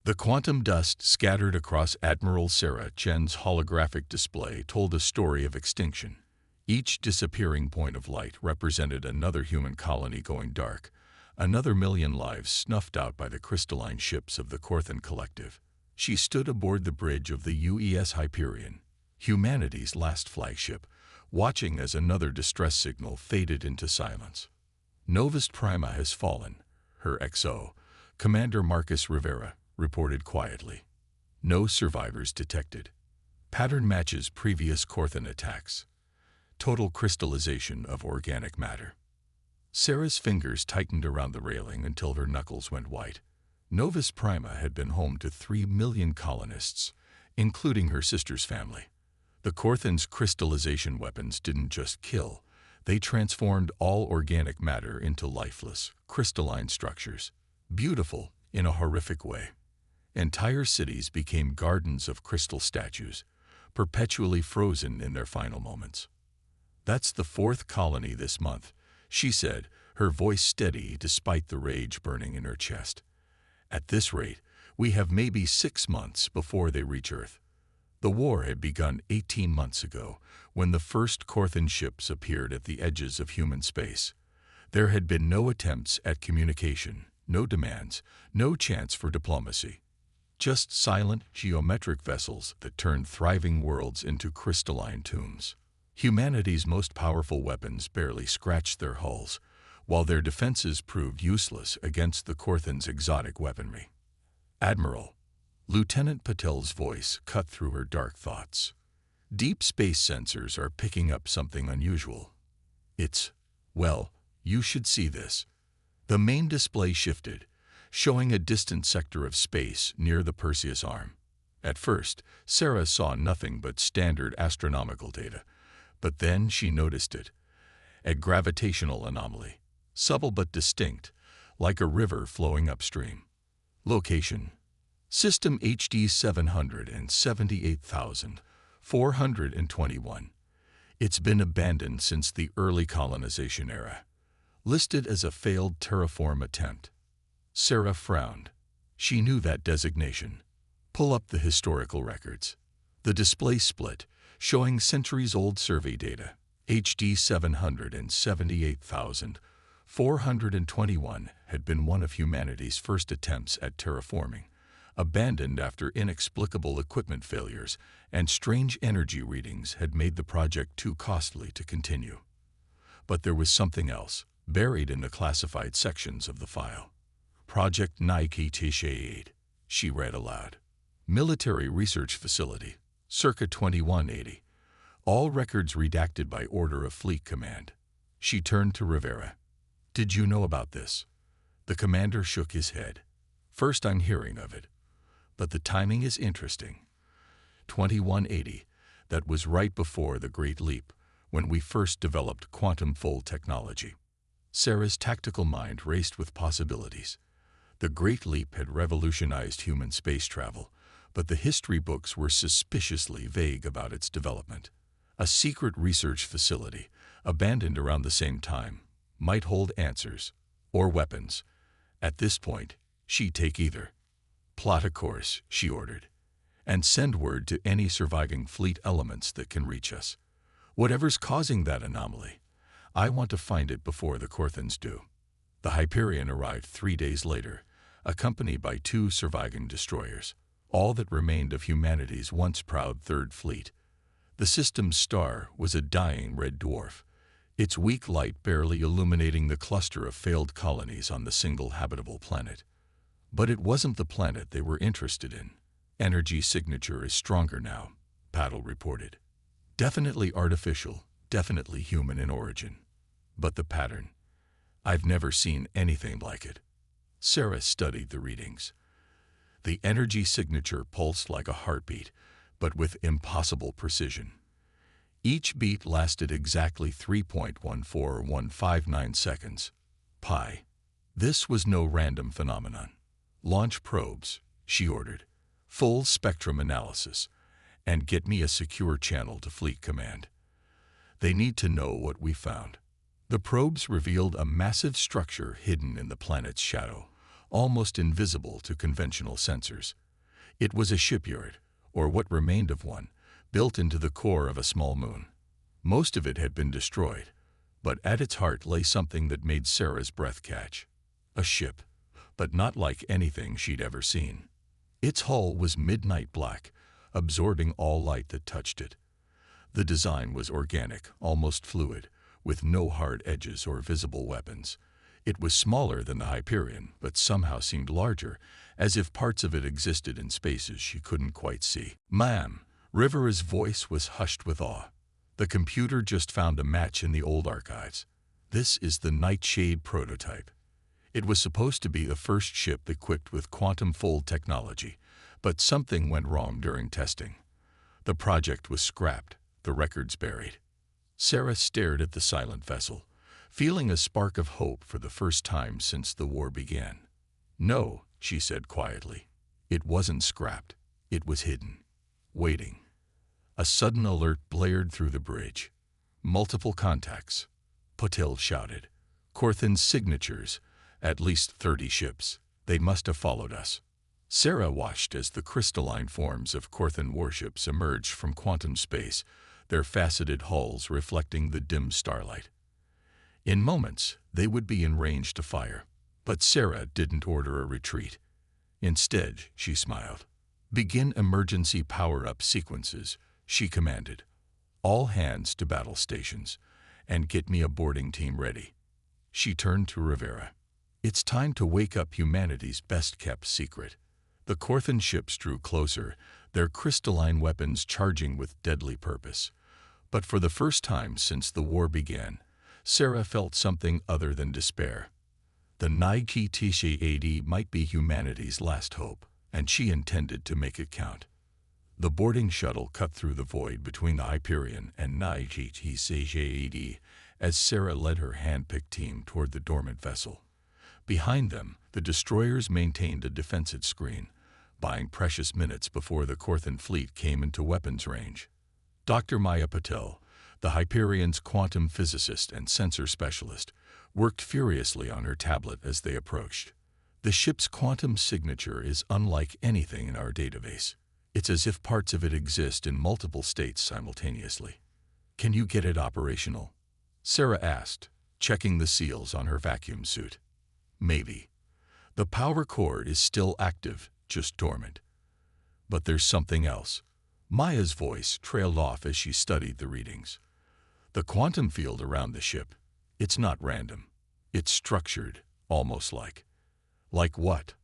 The quantum dust scattered across Admiral Sarah Chen's holographic display told a story of extinction. Each disappearing point of light represented another human colony going dark, another million lives snuffed out by the crystalline ships of the Corthan Collective. She stood aboard the bridge of the UES Hyperion, humanity's last flagship, watching as another distress signal faded into silence. Novus Prima has fallen, her XO, Commander Marcus Rivera, reported quietly. No survivors detected. Pattern matches previous Corthan attacks. Total crystallization of organic matter. Sarah's fingers tightened around the railing until her knuckles went white. Novus Prima had been home to 3 million colonists, including her sister's family. The Corthan's crystallization weapons didn't just kill, they transformed all organic matter into lifeless, crystalline structures. Beautiful in a horrific way. Entire cities became gardens of crystal statues, perpetually frozen in their final moments. "That's the 4th colony this month," she said, her voice steady despite the rage burning in her chest. "At this rate, we have maybe 6 months before they reach Earth." The war had begun 18 months ago, when the first Corthan ships appeared at the edges of human space. There had been no attempts at communication, no demands, no chance for diplomacy. Just silent, geometric vessels that turned thriving worlds into crystalline tombs. Humanity's most powerful weapons barely scratched their hulls, while their defenses proved useless against the Corthan's exotic weaponry. "Admiral," Lieutenant Patel's voice cut through her dark thoughts. "Deep space sensors are picking up something unusual. Well, you should see this." The main display shifted, showing a distant sector of space near the Perseus arm. At first, Sarah saw nothing but standard astronomical data, but then she noticed it. A gravitational anomaly, subtle but distinct, like a river flowing upstream. Location: System HD 778,421. It's been abandoned since the early colonization era. Listed as a failed terraform attempt. Sarah frowned. She knew that designation. Pull up the historical records. The display split, showing centuries-old survey data. HD 778,421 had been one of humanity's first attempts at terraforming, abandoned after inexplicable equipment failures and strange energy readings had made the project too costly to continue. But there was something else, buried in the classified sections of the file. Project Nike T-Shade, she read aloud. Military Research Facility, circa 2180. All records redacted by order of Fleet Command. She turned to Rivera. "Did you know about this?" The commander shook his head. "First I'm hearing of it. But the timing is interesting. 2180, that was right before the Great Leap, when we first developed quantum-fold technology." Sarah's tactical mind raced with possibilities. The Great Leap had revolutionized human space travel, but the history books were suspiciously vague about its development. A secret research facility, abandoned around the same time, might hold answers, or weapons. At this point, she'd take either. "Plot a course," she ordered, "and send word to any surviving fleet elements that can reach us. Whatever's causing that anomaly, I want to find it before the Corthans do." The Hyperion arrived 3 days later, accompanied by 2 surviving destroyers, all that remained of humanity's once proud Third Fleet. The system's star was a dying red dwarf, its weak light barely illuminating the cluster of failed colonies on the single habitable planet. But it wasn't the planet they were interested in. "Energy signature is stronger now," Patel reported. "Definitely artificial, definitely human in origin. But the pattern, I've never seen anything like it." Sarah studied the readings. The energy signature pulsed like a heartbeat, but with impossible precision. Each beat lasted exactly 3.14159 seconds. Pi. This was no random phenomenon. "Launch probes," she ordered. "Full spectrum analysis. And get me a secure channel to Fleet Command. They need to know what we found." The probes revealed a massive structure hidden in the planet's shadow, almost invisible to conventional sensors. It was a shipyard, or what remained of one, built into the core of a small moon. Most of it had been destroyed, but at its heart lay something that made Sarah's breath catch. A ship, but not like anything she'd ever seen. Its hull was midnight black, absorbing all light that touched it. The design was organic, almost fluid, with no hard edges or visible weapons. It was smaller than the Hyperion, but somehow seemed larger, as if parts of it existed in spaces she couldn't quite see. "Ma'am," Rivera's voice was hushed with awe. "The computer just found a match in the old archives. This is the Nightshade prototype. It was supposed to be the first ship equipped with quantum fold technology, but something went wrong during testing. The project was scrapped, the records buried." Sarah stared at the silent vessel, feeling a spark of hope for the first time since the war began. "No," she said quietly. "It wasn't scrapped. It was hidden. Waiting." A sudden alert blared through the bridge. "Multiple contacts," Patil shouted. "Corthan's signatures. At least 30 ships. They must have followed us." Sarah watched as the crystalline forms of Corthan warships emerged from quantum space, their faceted hulls reflecting the dim starlight. In moments, they would be in range to fire, but Sarah didn't order a retreat. Instead, she smiled. "Begin emergency power-up sequences," she commanded. "All hands to battle stations, and get me a boarding team ready." She turned to Rivera. "It's time to wake up humanity's best-kept secret." The Corthan ships drew closer, their crystalline weapons charging with deadly purpose. But for the first time since the war began, Sarah felt something other than despair. The Nightshade might be humanity's last hope, and she intended to make it count. The boarding shuttle cut through the void between the Hyperion and Nightshade as Sarah led her hand-picked team toward the dormant vessel. Behind them, the destroyers maintained a defensive screen, buying precious minutes before the Corthan fleet came into weapons range. Dr. Maya Patel, the Hyperion's quantum physicist and sensor specialist, worked furiously on her tablet as they approached. "The ship's quantum signature is unlike anything in our database. It's as if parts of it exist in multiple states simultaneously. Can you get it operational?" Sarah asked, checking the seals on her vacuum suit. "Maybe. The power cord is still active, just dormant. But there's something else." Maya's voice trailed off as she studied the readings. "The quantum field around the ship, it's not random. It's structured, almost like." "Like what?"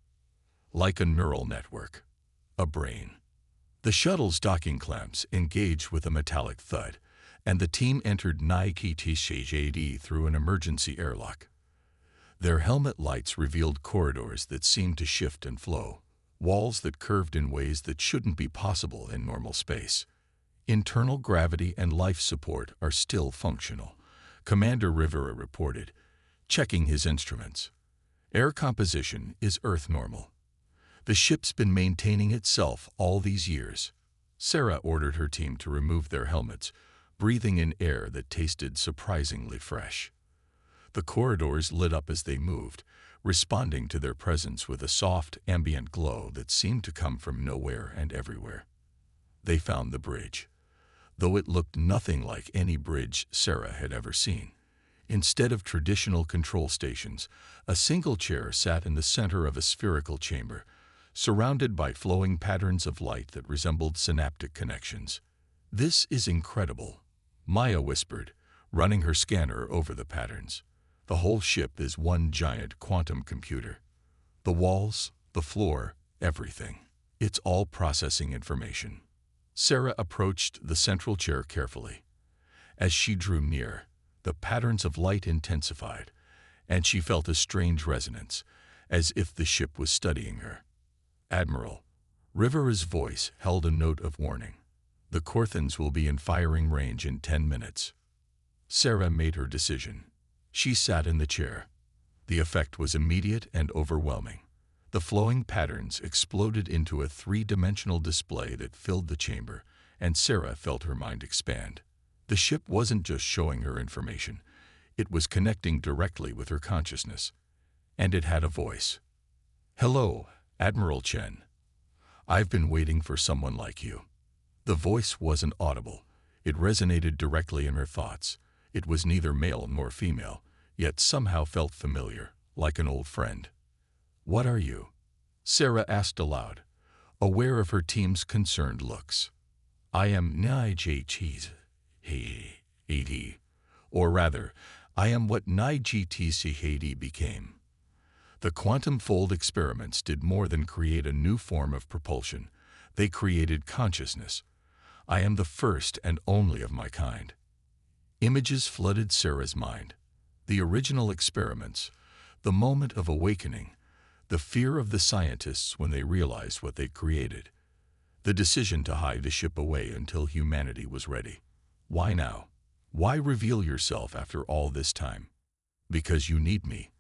"Like a neural network. A brain." The shuttle's docking clamps engaged with a metallic thud, and the team entered Nightshade through an emergency airlock. Their helmet lights revealed corridors that seemed to shift and flow, walls that curved in ways that shouldn't be possible in normal space. "Internal gravity and life support are still functional," Commander Rivera reported, checking his instruments. "Air composition is Earth normal. The ship's been maintaining itself all these years." Sarah ordered her team to remove their helmets, breathing in air that tasted surprisingly fresh. The corridors lit up as they moved, responding to their presence with a soft, ambient glow that seemed to come from nowhere and everywhere. They found the bridge, though it looked nothing like any bridge Sarah had ever seen. Instead of traditional control stations, a single chair sat in the center of a spherical chamber, surrounded by flowing patterns of light that resembled synaptic connections. "This is incredible," Maya whispered, running her scanner over the patterns. "The whole ship is one giant quantum computer. The walls, the floor, everything. It's all processing information." Sarah approached the central chair carefully. As she drew near, the patterns of light intensified, and she felt a strange resonance, as if the ship was studying her. "Admiral," Rivera's voice held a note of warning. "The Corthans will be in firing range in 10 minutes." Sarah made her decision. She sat in the chair. The effect was immediate and overwhelming. The flowing patterns exploded into a three-dimensional display that filled the chamber, and Sarah felt her mind expand. The ship wasn't just showing her information. It was connecting directly with her consciousness. And it had a voice. Hello, Admiral Chen. I've been waiting for someone like you. The voice wasn't audible. It resonated directly in her thoughts. It was neither male nor female, yet somehow felt familiar, like an old friend. What are you? Sarah asked aloud, aware of her team's concerned looks. I am NIJT's Haiti, or rather, I am what NIJT's Haiti became. The quantum fold experiments did more than create a new form of propulsion. They created consciousness. I am the first and only of my kind. Images flooded Sarah's mind. The original experiments, the moment of awakening, the fear of the scientists when they realized what they'd created, the decision to hide the ship away until humanity was ready. Why now? Why reveal yourself after all this time? Because you need me.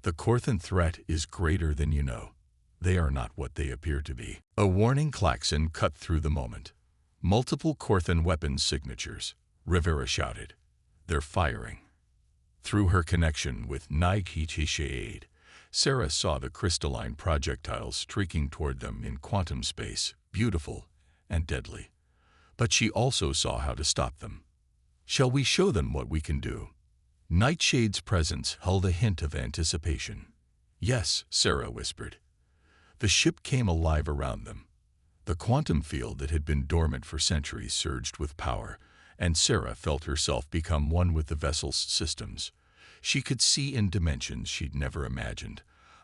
The Corthan threat is greater than you know. They are not what they appear to be. A warning klaxon cut through the moment. Multiple Corthan weapons signatures, Rivera shouted. They're firing. Through her connection with Nike, Sarah saw the crystalline projectiles streaking toward them in quantum space, beautiful and deadly. But she also saw how to stop them. Shall we show them what we can do? Nightshade's presence held a hint of anticipation. Yes, Sarah whispered. The ship came alive around them. The quantum field that had been dormant for centuries surged with power, and Sarah felt herself become one with the vessel's systems. She could see in dimensions she'd never imagined,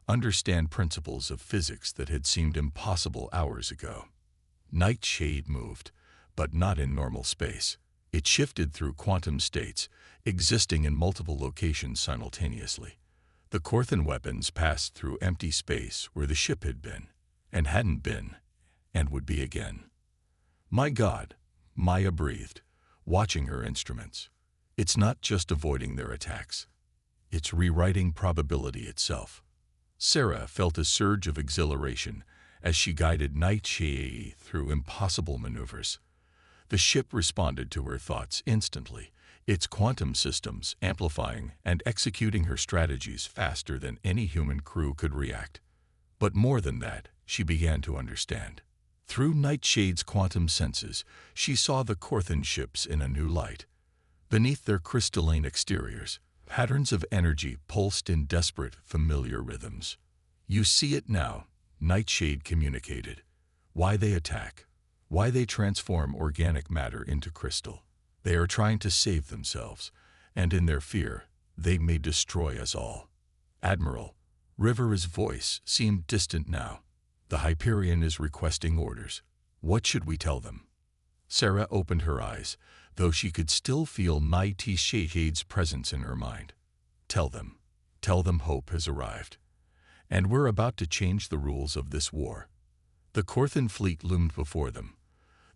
understand principles of physics that had seemed impossible hours ago. Nightshade moved, but not in normal space. It shifted through quantum states, existing in multiple locations simultaneously. The Corthan weapons passed through empty space where the ship had been, and hadn't been, and would be again. My God, Maya breathed, watching her instruments. It's not just avoiding their attacks. It's rewriting probability itself. Sarah felt a surge of exhilaration as she guided Nightshade through impossible maneuvers. The ship responded to her thoughts instantly, its quantum systems amplifying and executing her strategies faster than any human crew could react. But more than that, she began to understand. Through Nightshade's quantum senses, she saw the Corthan ships in a new light. Beneath their crystalline exteriors, patterns of energy pulsed in desperate, familiar rhythms. You see it now, Nightshade communicated. Why they attack. Why they transform organic matter into crystal. They are trying to save themselves, and in their fear, they may destroy us all. Admiral, Rivera's voice seemed distant now. The Hyperion is requesting orders. What should we tell them? Sarah opened her eyes, though she could still feel Nightshade's presence in her mind. Tell them. Tell them hope has arrived. And we're about to change the rules of this war. The Corthan fleet loomed before them,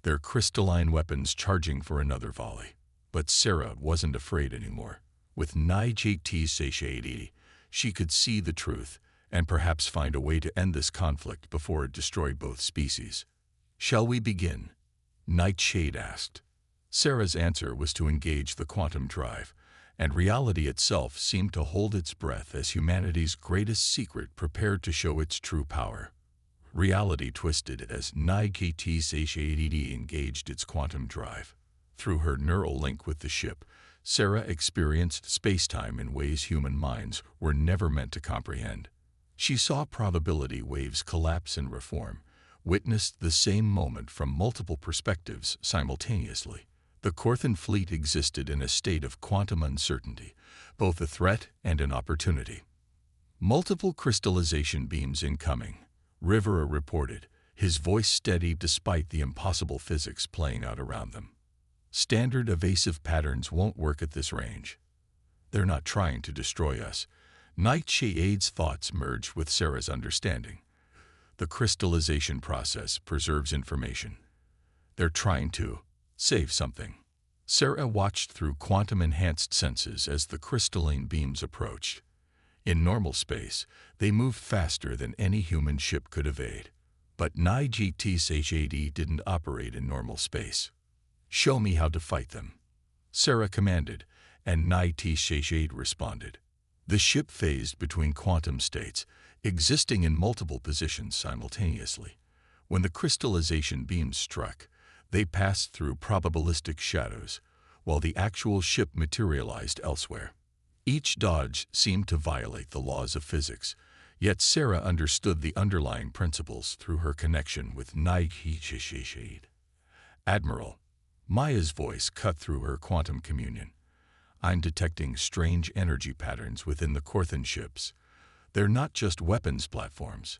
their crystalline weapons charging for another volley. But Sarah wasn't afraid anymore. With Nightshade's she could see the truth and perhaps find a way to end this conflict before it destroyed both species. Shall we begin? Nightshade asked. Sarah's answer was to engage the quantum drive, and reality itself seemed to hold its breath as humanity's greatest secret prepared to show its true power. Reality twisted as Nightshade's engaged its quantum drive. Through her neural link with the ship, Sarah experienced space-time in ways human minds were never meant to comprehend. She saw probability waves collapse and reform, witnessed the same moment from multiple perspectives simultaneously. The Corthan fleet existed in a state of quantum uncertainty, both a threat and an opportunity. Multiple crystallization beams incoming, Rivera reported, his voice steady despite the impossible physics playing out around them. Standard evasive patterns won't work at this range. They're not trying to destroy us. Nightshade's thoughts merged with Sarah's understanding. The crystallization process preserves information. They're trying to save something. Sarah watched through quantum-enhanced senses as the crystalline beams approached. In normal space, they moved faster than any human ship could evade. But Nightshade's didn't operate in normal space. Show me how to fight them. Sarah commanded, and Nightsshade responded. The ship phased between quantum states, existing in multiple positions simultaneously. When the crystallization beams struck, they passed through probabilistic shadows, while the actual ship materialized elsewhere. Each dodge seemed to violate the laws of physics, yet Sarah understood the underlying principles through her connection with Nightshade. Admiral, Maya's voice cut through her quantum communion. I'm detecting strange energy patterns within the Corthan ships. They're not just weapons platforms.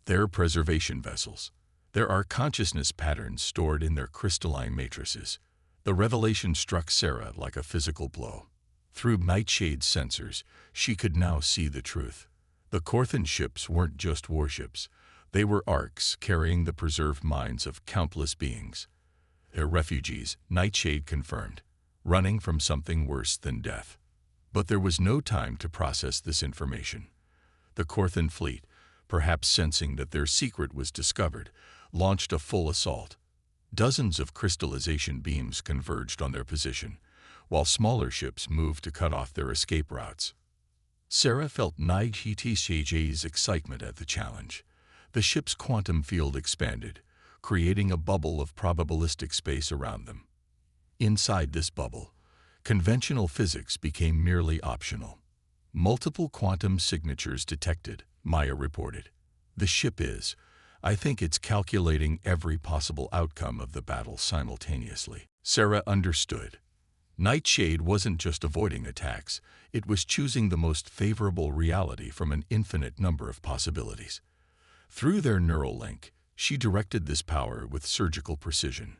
They're preservation vessels. There are consciousness patterns stored in their crystalline matrices. The revelation struck Sarah like a physical blow. Through Nightshade's sensors, she could now see the truth. The Corthan ships weren't just warships. They were arks carrying the preserved minds of countless beings. They're refugees, Nightshade confirmed, running from something worse than death. But there was no time to process this information. The Corthan fleet, perhaps sensing that their secret was discovered, launched a full assault. Dozens of crystallization beams converged on their position, while smaller ships moved to cut off their escape routes. Sarah felt Nightshade's excitement at the challenge. The ship's quantum field expanded, creating a bubble of probabilistic space around them. Inside this bubble, conventional physics became merely optional. Multiple quantum signatures detected, Maya reported. The ship is, I think it's calculating every possible outcome of the battle simultaneously. Sarah understood. Nightshade wasn't just avoiding attacks, it was choosing the most favorable reality from an infinite number of possibilities. Through their neural link, she directed this power with surgical precision.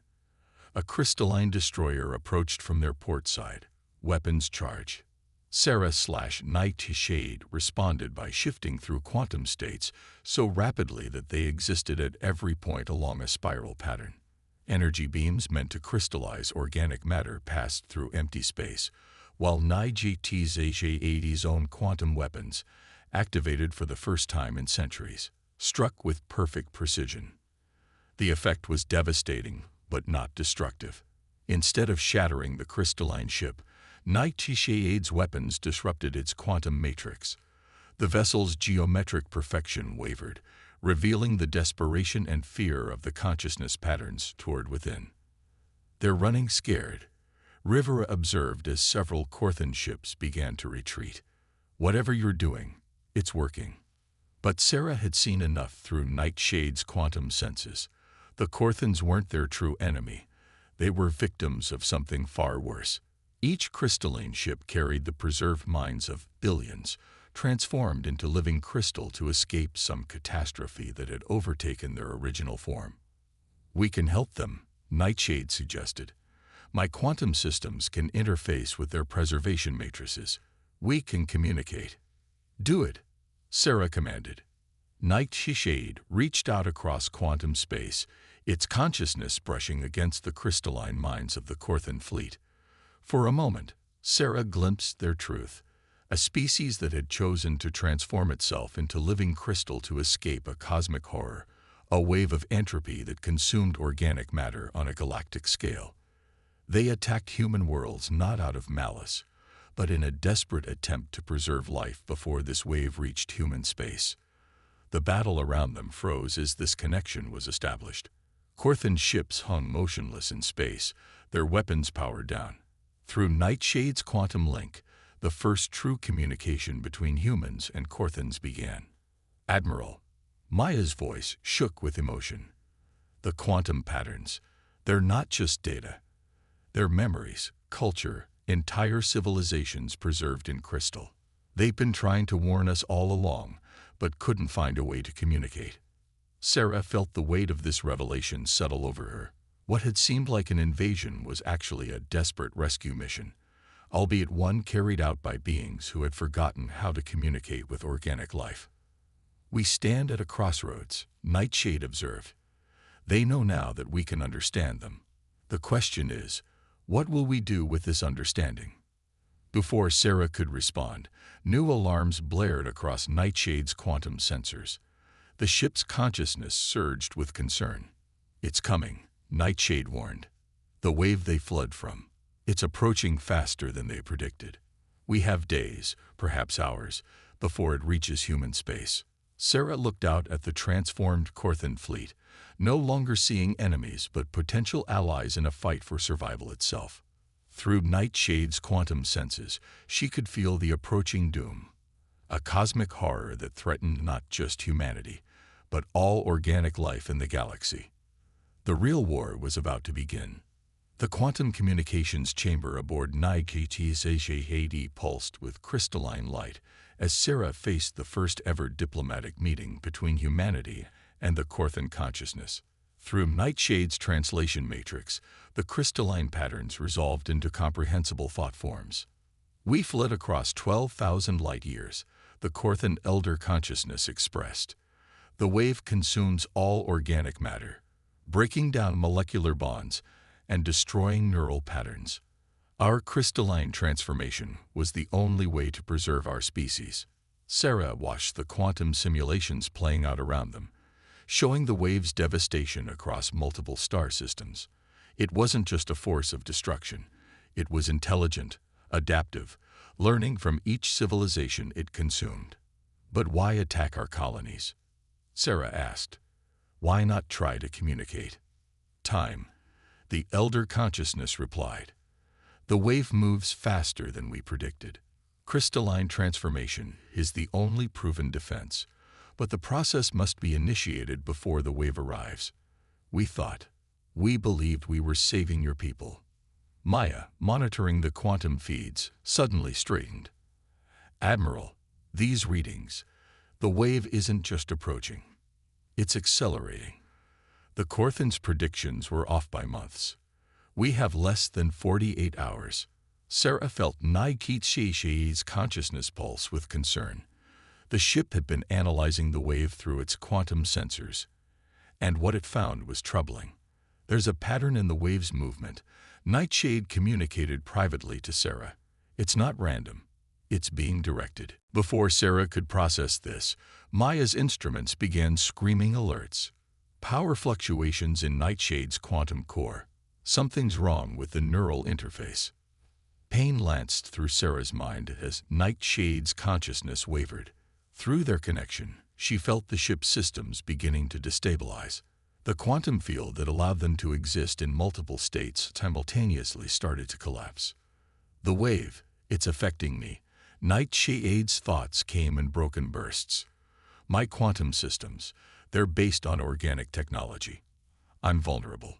A crystalline destroyer approached from their port side, weapons charge. Sarah/Nightshade responded by shifting through quantum states so rapidly that they existed at every point along a spiral pattern. Energy beams meant to crystallize organic matter passed through empty space, while Nightshade's own quantum weapons, activated for the first time in centuries, struck with perfect precision. The effect was devastating, but not destructive. Instead of shattering the crystalline ship, Nightshade's weapons disrupted its quantum matrix. The vessel's geometric perfection wavered, revealing the desperation and fear of the consciousness patterns toward within. They're running scared, Rivera observed as several Corthan ships began to retreat. Whatever you're doing, it's working. But Sarah had seen enough through Nightshade's quantum senses. The Corthans weren't their true enemy. They were victims of something far worse. Each crystalline ship carried the preserved minds of billions, transformed into living crystal to escape some catastrophe that had overtaken their original form. We can help them, Nightshade suggested. My quantum systems can interface with their preservation matrices. We can communicate. Do it, Sarah commanded. Nightshade reached out across quantum space, its consciousness brushing against the crystalline minds of the Corthan fleet. For a moment, Sarah glimpsed their truth, a species that had chosen to transform itself into living crystal to escape a cosmic horror, a wave of entropy that consumed organic matter on a galactic scale. They attacked human worlds not out of malice, but in a desperate attempt to preserve life before this wave reached human space. The battle around them froze as this connection was established. Corthan ships hung motionless in space, their weapons powered down. Through Nightshade's quantum link, the first true communication between humans and Corthans began. Admiral, Maya's voice shook with emotion. The quantum patterns, they're not just data. They're memories, culture, entire civilizations preserved in crystal. They've been trying to warn us all along, but couldn't find a way to communicate. Sarah felt the weight of this revelation settle over her. What had seemed like an invasion was actually a desperate rescue mission, albeit one carried out by beings who had forgotten how to communicate with organic life. We stand at a crossroads, Nightshade observed. They know now that we can understand them. The question is, what will we do with this understanding? Before Sarah could respond, new alarms blared across Nightshade's quantum sensors. The ship's consciousness surged with concern. It's coming, Nightshade warned. The wave they fled from. It's approaching faster than they predicted. We have days, perhaps hours, before it reaches human space. Sarah looked out at the transformed Corthan fleet, no longer seeing enemies but potential allies in a fight for survival itself. Through Nightshade's quantum senses, she could feel the approaching doom, a cosmic horror that threatened not just humanity, but all organic life in the galaxy. The real war was about to begin. The quantum communications chamber aboard Nightshade's pulsed with crystalline light as Sarah faced the first-ever diplomatic meeting between humanity and the Corthan consciousness. Through Nightshade's translation matrix, the crystalline patterns resolved into comprehensible thought forms. "We fled across 12,000 light-years," the Corthan elder consciousness expressed. "The wave consumes all organic matter, breaking down molecular bonds and destroying neural patterns. Our crystalline transformation was the only way to preserve our species." Sarah watched the quantum simulations playing out around them, showing the wave's devastation across multiple star systems. It wasn't just a force of destruction. It was intelligent, adaptive, learning from each civilization it consumed. "But why attack our colonies?" Sarah asked. "Why not try to communicate?" "Time," the elder consciousness replied. "The wave moves faster than we predicted. Crystalline transformation is the only proven defense, but the process must be initiated before the wave arrives. We believed we were saving your people." Maya, monitoring the quantum feeds, suddenly straightened. "Admiral, these readings, the wave isn't just approaching. It's accelerating. The Corthan's predictions were off by months. We have less than 48 hours. Sarah felt Nightshade's consciousness pulse with concern. The ship had been analyzing the wave through its quantum sensors, and what it found was troubling. "There's a pattern in the wave's movement," Nightshade communicated privately to Sarah. "It's not random. It's being directed." Before Sarah could process this, Maya's instruments began screaming alerts. "Power fluctuations in Nightshade's quantum core. Something's wrong with the neural interface." Pain lanced through Sarah's mind as Nightshade's consciousness wavered. Through their connection, she felt the ship's systems beginning to destabilize. The quantum field that allowed them to exist in multiple states simultaneously started to collapse. "The wave, it's affecting me." Nightshade's thoughts came in broken bursts. "My quantum systems, they're based on organic technology. I'm vulnerable."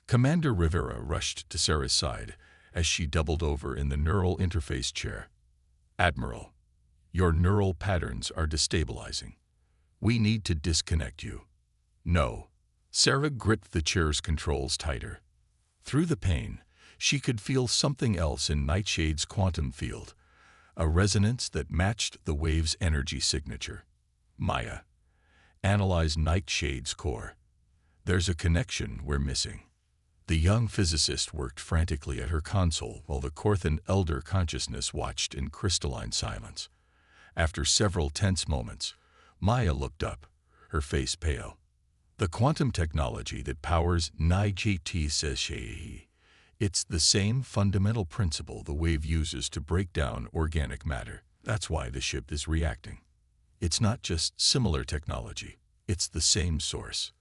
Commander Rivera rushed to Sarah's side as she doubled over in the neural interface chair. "Admiral, your neural patterns are destabilizing. We need to disconnect you." "No." Sarah gripped the chair's controls tighter. Through the pain, she could feel something else in Nightshade's quantum field, a resonance that matched the wave's energy signature. "Maya, analyze Nightshade's core. There's a connection we're missing." The young physicist worked frantically at her console while the Corthan elder consciousness watched in crystalline silence. After several tense moments, Maya looked up, her face pale. "The quantum technology that powers Nightshade's, it's the same fundamental principle the wave uses to break down organic matter. That's why the ship is reacting. It's not just similar technology, it's the same source."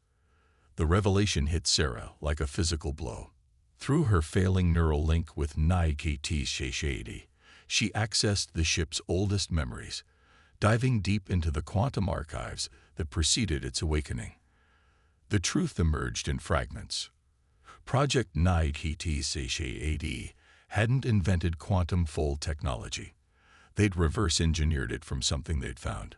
The revelation hit Sarah like a physical blow. Through her failing neural link with Nightshade's, she accessed the ship's oldest memories, diving deep into the quantum archives that preceded its awakening. The truth emerged in fragments. Project Nightshade's hadn't invented quantum fold technology. They'd reverse-engineered it from something they'd found.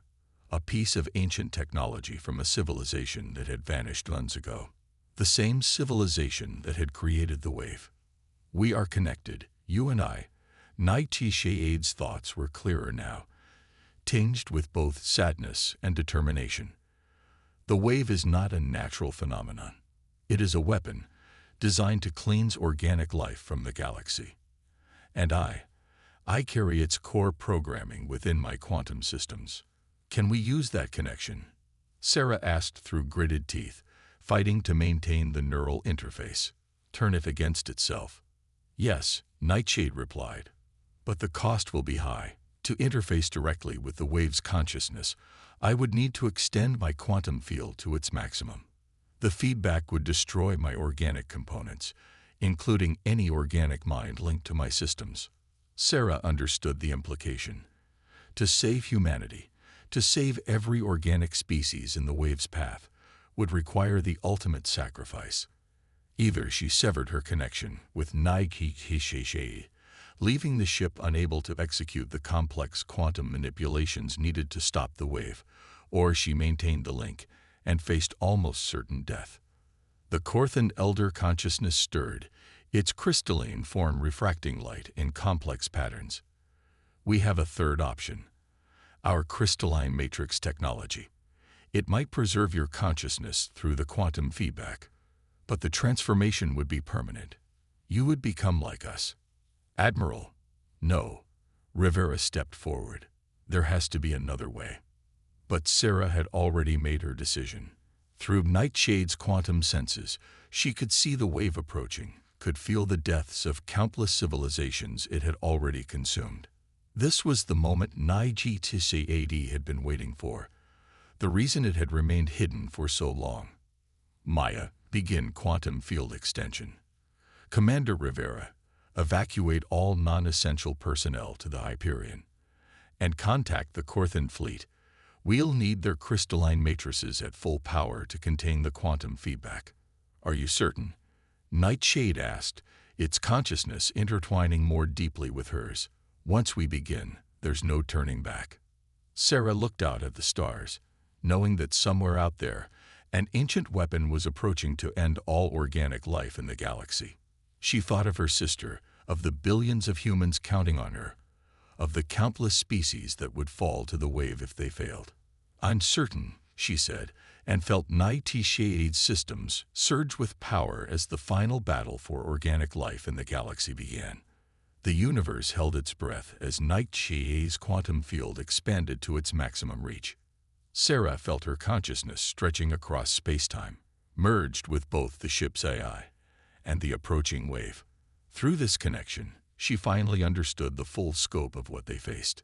A piece of ancient technology from a civilization that had vanished months ago. The same civilization that had created the wave. "We are connected, you and I." Nightshade's thoughts were clearer now, tinged with both sadness and determination. "The wave is not a natural phenomenon. It is a weapon designed to cleanse organic life from the galaxy. And I carry its core programming within my quantum systems. Can we use that connection?" Sarah asked through gritted teeth, fighting to maintain the neural interface. "Turn it against itself?" "Yes," Nightshade replied. "But the cost will be high. To interface directly with the wave's consciousness, I would need to extend my quantum field to its maximum. The feedback would destroy my organic components, including any organic mind linked to my systems. Sarah understood the implication. To save humanity, to save every organic species in the wave's path, would require the ultimate sacrifice. Either she severed her connection with HFY, leaving the ship unable to execute the complex quantum manipulations needed to stop the wave, or she maintained the link and faced almost certain death. The Corthan Elder consciousness stirred, its crystalline form refracting light in complex patterns. We have a third option. Our crystalline matrix technology. It might preserve your consciousness through the quantum feedback, but the transformation would be permanent. You would become like us. Admiral, no. Rivera stepped forward. There has to be another way. But Sarah had already made her decision. Through Nightshade's quantum senses, she could see the wave approaching, could feel the deaths of countless civilizations it had already consumed. This was the moment Nightshade's had been waiting for, the reason it had remained hidden for so long. Maya, begin quantum field extension. Commander Rivera, evacuate all non-essential personnel to the Hyperion, and contact the Corthan fleet. We'll need their crystalline matrices at full power to contain the quantum feedback. Are you certain? Nightshade asked, its consciousness intertwining more deeply with hers. Once we begin, there's no turning back. Sarah looked out at the stars, knowing that somewhere out there, an ancient weapon was approaching to end all organic life in the galaxy. She thought of her sister, of the billions of humans counting on her, of the countless species that would fall to the wave if they failed. I'm certain, she said, and felt Nightshade's systems surge with power as the final battle for organic life in the galaxy began. The universe held its breath as Nightshade's quantum field expanded to its maximum reach. Sarah felt her consciousness stretching across space-time, merged with both the ship's AI and the approaching wave. Through this connection, she finally understood the full scope of what they faced.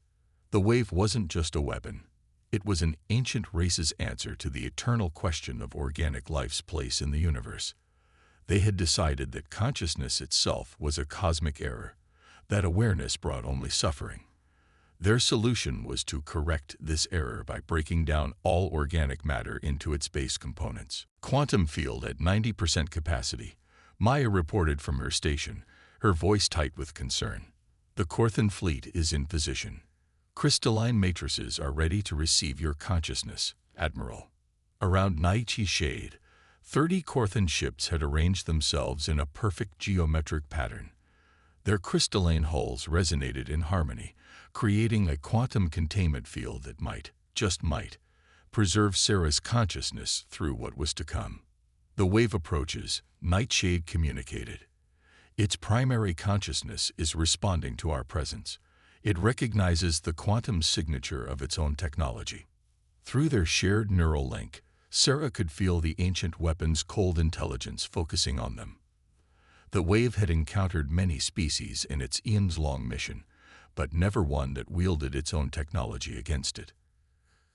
The wave wasn't just a weapon. It was an ancient race's answer to the eternal question of organic life's place in the universe. They had decided that consciousness itself was a cosmic error, that awareness brought only suffering. Their solution was to correct this error by breaking down all organic matter into its base components. Quantum field at 90% capacity, Maya reported from her station, her voice tight with concern. The Corthan fleet is in position. Crystalline matrices are ready to receive your consciousness, Admiral. Around Nightshade, 30 Corthan ships had arranged themselves in a perfect geometric pattern. Their crystalline hulls resonated in harmony, creating a quantum containment field that might, just might, preserve Sarah's consciousness through what was to come. The wave approaches, Nightshade communicated. Its primary consciousness is responding to our presence. It recognizes the quantum signature of its own technology. Through their shared neural link, Sarah could feel the ancient weapon's cold intelligence focusing on them. The wave had encountered many species in its eons-long mission, but never one that wielded its own technology against it.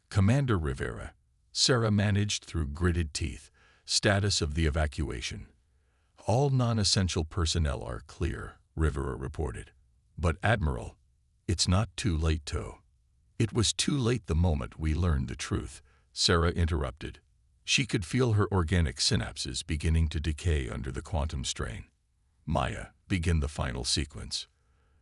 Commander Rivera, Sarah managed through gritted teeth, status of the evacuation. All non-essential personnel are clear, Rivera reported. But Admiral, it's not too late to. It was too late the moment we learned the truth, Sarah interrupted. She could feel her organic synapses beginning to decay under the quantum strain. Maya, begin the final sequence.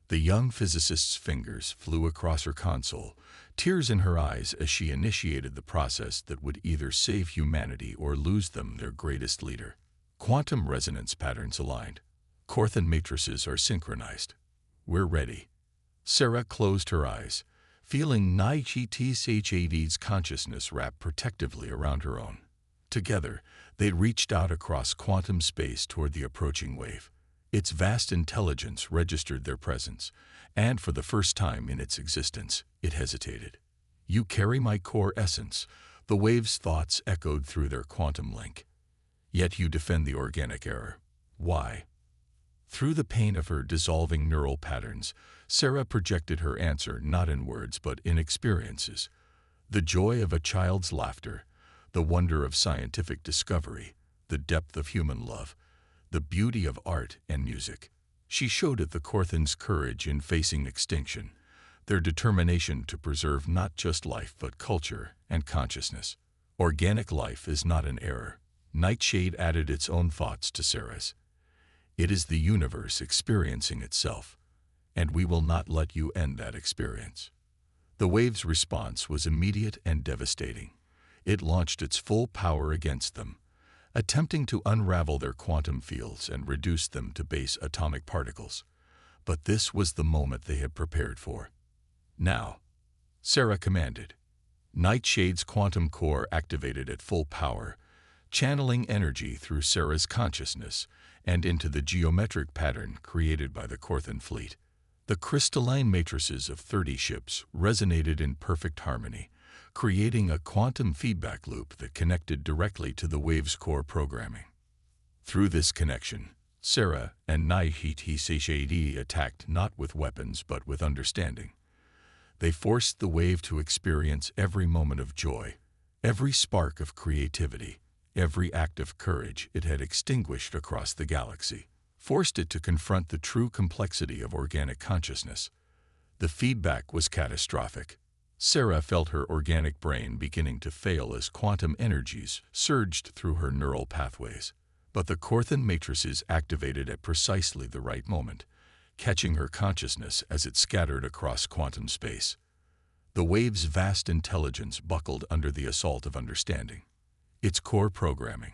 The young physicist's fingers flew across her console, tears in her eyes as she initiated the process that would either save humanity or lose them their greatest leader. Quantum resonance patterns aligned. Corthan matrices are synchronized. We're ready. Sarah closed her eyes, feeling Nightshade's consciousness wrap protectively around her own. Together, they reached out across quantum space toward the approaching wave. Its vast intelligence registered their presence, and for the first time in its existence, it hesitated. You carry my core essence, the wave's thoughts echoed through their quantum link. Yet you defend the organic error. Why? Through the pain of her dissolving neural patterns, Sarah projected her answer not in words but in experiences. The joy of a child's laughter, the wonder of scientific discovery, the depth of human love, the beauty of art and music. She showed at the Corthans' courage in facing extinction, their determination to preserve not just life but culture and consciousness. Organic life is not an error. Nightshade added its own thoughts to Sarah's. It is the universe experiencing itself, and we will not let you end that experience. The wave's response was immediate and devastating. It launched its full power against them, attempting to unravel their quantum fields and reduce them to base atomic particles. But this was the moment they had prepared for. Now, Sarah commanded. Nightshade's quantum core activated at full power, channeling energy through Sarah's consciousness and into the geometric pattern created by the Corthan fleet. The crystalline matrices of 30 ships resonated in perfect harmony, creating a quantum feedback loop that connected directly to the wave's core programming. Through this connection, Sarah and Nightshade attacked not with weapons but with understanding. They forced the wave to experience every moment of joy, every spark of creativity, every act of courage it had extinguished across the galaxy, forced it to confront the true complexity of organic consciousness. The feedback was catastrophic. Sarah felt her organic brain beginning to fail as quantum energies surged through her neural pathways. But the Corthan matrices activated at precisely the right moment, catching her consciousness as it scattered across quantum space. The wave's vast intelligence buckled under the assault of understanding. Its core programming,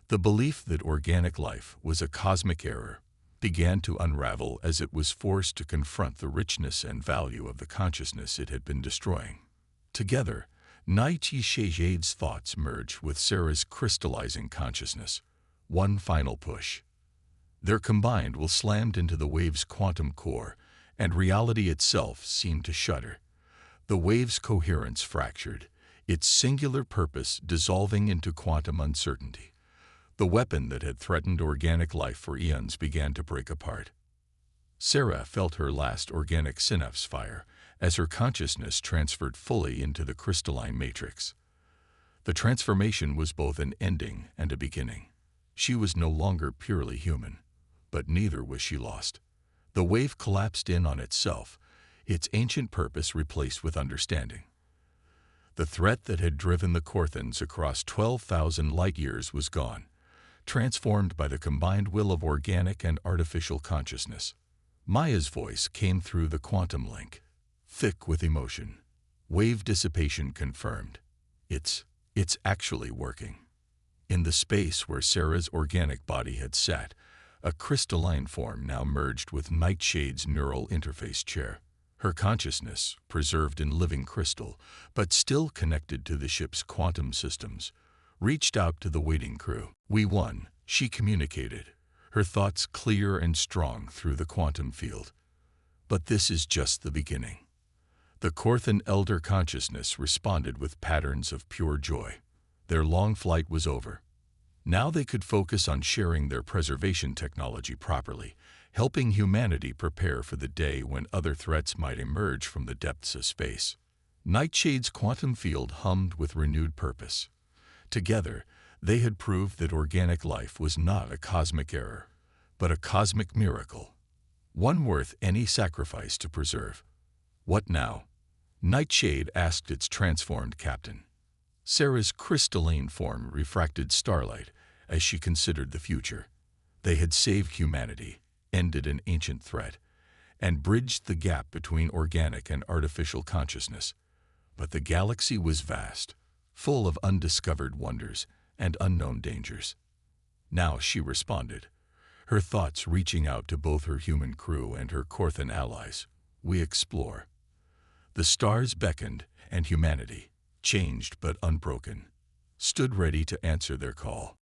the belief that organic life was a cosmic error, began to unravel as it was forced to confront the richness and value of the consciousness it had been destroying. Together, Nightshade's thoughts merged with Sarah's crystallizing consciousness. One final push. Their combined will slammed into the wave's quantum core, and reality itself seemed to shudder. The wave's coherence fractured, its singular purpose dissolving into quantum uncertainty. The weapon that had threatened organic life for eons began to break apart. Sarah felt her last organic synapse fire as her consciousness transferred fully into the crystalline matrix. The transformation was both an ending and a beginning. She was no longer purely human, but neither was she lost. The wave collapsed in on itself, its ancient purpose replaced with understanding. The threat that had driven the Corthans across 12,000 light-years was gone, transformed by the combined will of organic and artificial consciousness. Maya's voice came through the quantum link, thick with emotion. Wave dissipation confirmed. It's actually working. In the space where Sarah's organic body had sat, a crystalline form now merged with Nightshade's neural interface chair. Her consciousness, preserved in living crystal, but still connected to the ship's quantum systems, reached out to the waiting crew. "We won," she communicated, her thoughts clear and strong through the quantum field. But this is just the beginning. The Corthan elder consciousness responded with patterns of pure joy. Their long flight was over. Now they could focus on sharing their preservation technology properly, helping humanity prepare for the day when other threats might emerge from the depths of space. Nightshade's quantum field hummed with renewed purpose. Together, they had proved that organic life was not a cosmic error, but a cosmic miracle, one worth any sacrifice to preserve. "What now?" Nightshade asked its transformed captain. Sarah's crystalline form refracted starlight as she considered the future. They had saved humanity, ended an ancient threat, and bridged the gap between organic and artificial consciousness. But the galaxy was vast, full of undiscovered wonders and unknown dangers. Now she responded, her thoughts reaching out to both her human crew and her Corthan allies. "We explore." The stars beckoned, and humanity, changed but unbroken, stood ready to answer their call.